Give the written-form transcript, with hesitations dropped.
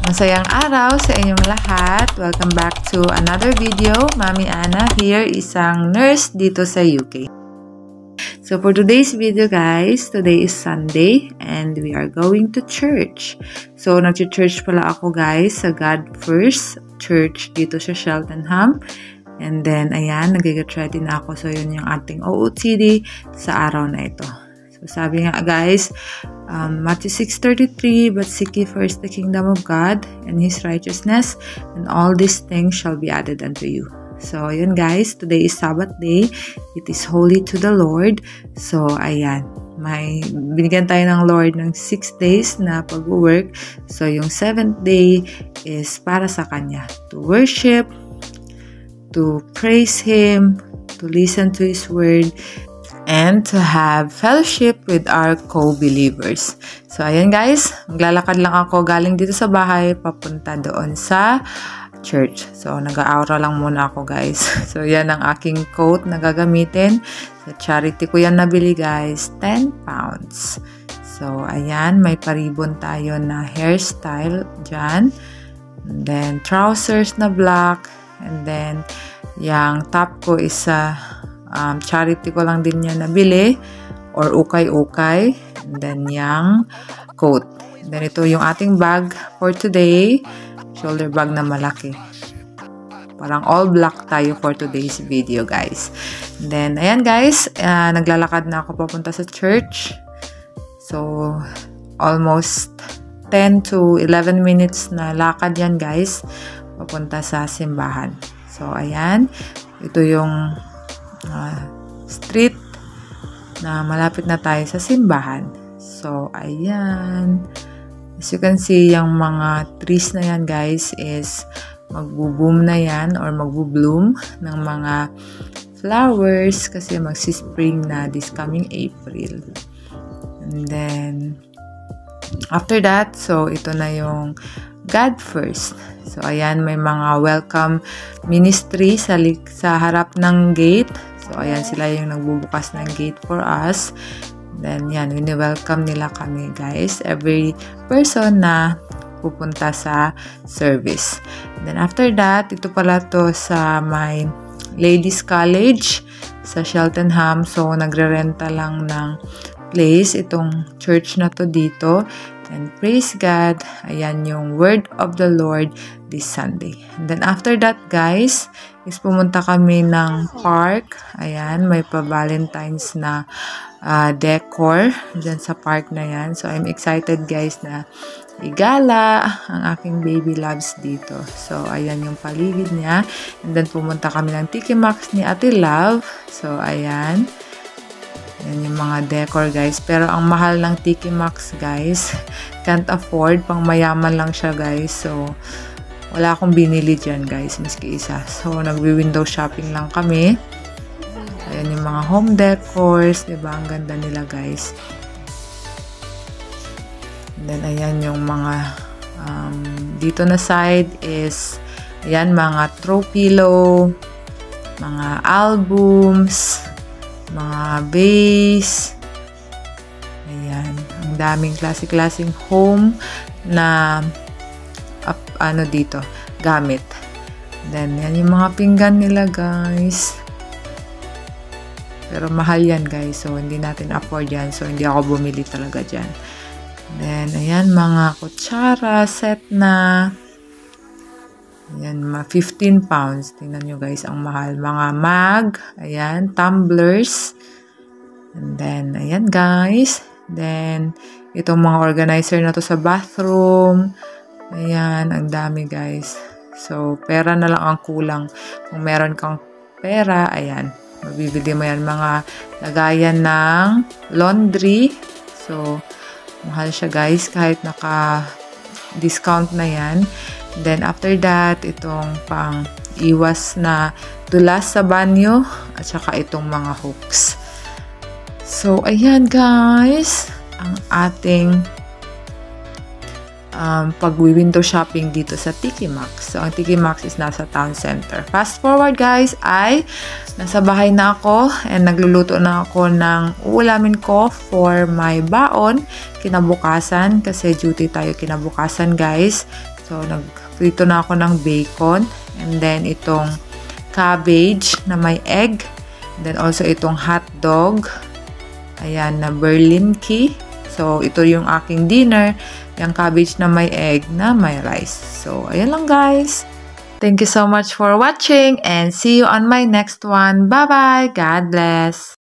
Masayang araw sa inyong lahat. Welcome back to another video. Mami Ana here, isang nurse dito sa UK. So for today's video guys, today is Sunday and we are going to church. So nag-church pala ako guys sa God First Church dito sa Cheltenham. And then ayan, nag-get ready na ako. So yun yung ating OOTD sa araw na ito. So sabi nga guys, Matthew 6:33, but seek ye first the kingdom of God and His righteousness, and all these things shall be added unto you. So, yun guys, today is Sabbath day. It is holy to the Lord. So, ayan, binigyan tayo ng Lord ng 6 days na pag-work. So, yung 7th day is para sa Kanya. To worship, to praise Him, to listen to His word, and to have fellowship with our co-believers. So, ayan guys, maglalakad lang ako galing dito sa bahay, papunta doon sa church. So, nag-aura lang muna ako guys. So, yan ang aking coat na gagamitin. Sa charity ko yan nabili guys, 10 pounds. So, ayan, may paribon tayo na hairstyle dyan. And then, trousers na black. And then, yung top ko is charity ko lang din yan nabili or ukay-ukay. And then yung coat. And then ito yung ating bag for today. Shoulder bag na malaki. Parang all black tayo for today's video guys. And then ayan guys, naglalakad na ako papunta sa church. So almost 10 to 11 minutes na lakad yan guys. Papunta sa simbahan. So ayan, ito yung street na malapit na tayo sa simbahan. So, ayan. As you can see, yung mga trees na yan, guys, is magbo-boom na yan or magbo-bloom ng mga flowers kasi magsi-spring na this coming April. And then, after that, so, ito na yung God First. So, ayan, may mga welcome ministry sa harap ng gate. So, ayan, sila yung nagbubukas ng gate for us. Then, yan, wini-welcome nila kami, guys. Every person na pupunta sa service. Then, after that, ito pala to sa my ladies college sa Cheltenham. So, nagre-renta lang ng place itong church na to dito. And praise God, ayan yung word of the Lord this Sunday. And then after that guys, is pumunta kami ng park. Ayan, may pa-Valentine's na decor dyan sa park na yan. So I'm excited guys na igala ang aking baby loves dito. So ayan yung paligid niya. And then pumunta kami ng Tiki Max ni Ate Love. So ayan. Yan yung mga decor guys. Pero ang mahal ng Tiki Max guys. Can't afford. Pang mayaman lang siya guys. So, wala akong binili dyan guys. Miski isa. So, nagwi-window shopping lang kami. Ayan yung mga home decors. Diba? Ang ganda nila guys. And then, ayan yung mga dito na side is ayan, mga throw pillow, mga albums, mga base. Ayan. Ang daming klase-klaseng home na dito, gamit. Then, yan yung mga pinggan nila, guys. Pero mahal yan, guys. So, hindi natin afford yan. So, hindi ako bumili talaga dyan. Then, ayan, mga kutsara, set na. Ayan, 15 pounds. Tingnan nyo guys, ang mahal. Mga mag, ayan, tumblers. And then, ayan guys. Then, itong mga organizer na to sa bathroom. Ayan, ang dami guys. So, pera na lang ang kulang. Kung meron kang pera, ayan, mabibili mo yan. Mga lagayan ng laundry. So, mahal siya guys, kahit naka-discount na yan. Then, after that, itong pang iwas na tulas sa banyo at saka itong mga hooks. So, ayan guys, ang ating pag-window shopping dito sa Tiki Max. So, ang Tiki Max is nasa town center. Fast forward guys, ay nasa bahay na ako and nagluluto na ako ng uulamin ko for my baon kinabukasan kasi duty tayo kinabukasan guys. So, So, nagprito na ako ng bacon. And then, itong cabbage na may egg. And then, also itong hot dog. Ayan, na Berlinki. So, ito yung aking dinner. Yung cabbage na may egg na may rice. So, ayan lang guys. Thank you so much for watching and see you on my next one. Bye-bye. God bless.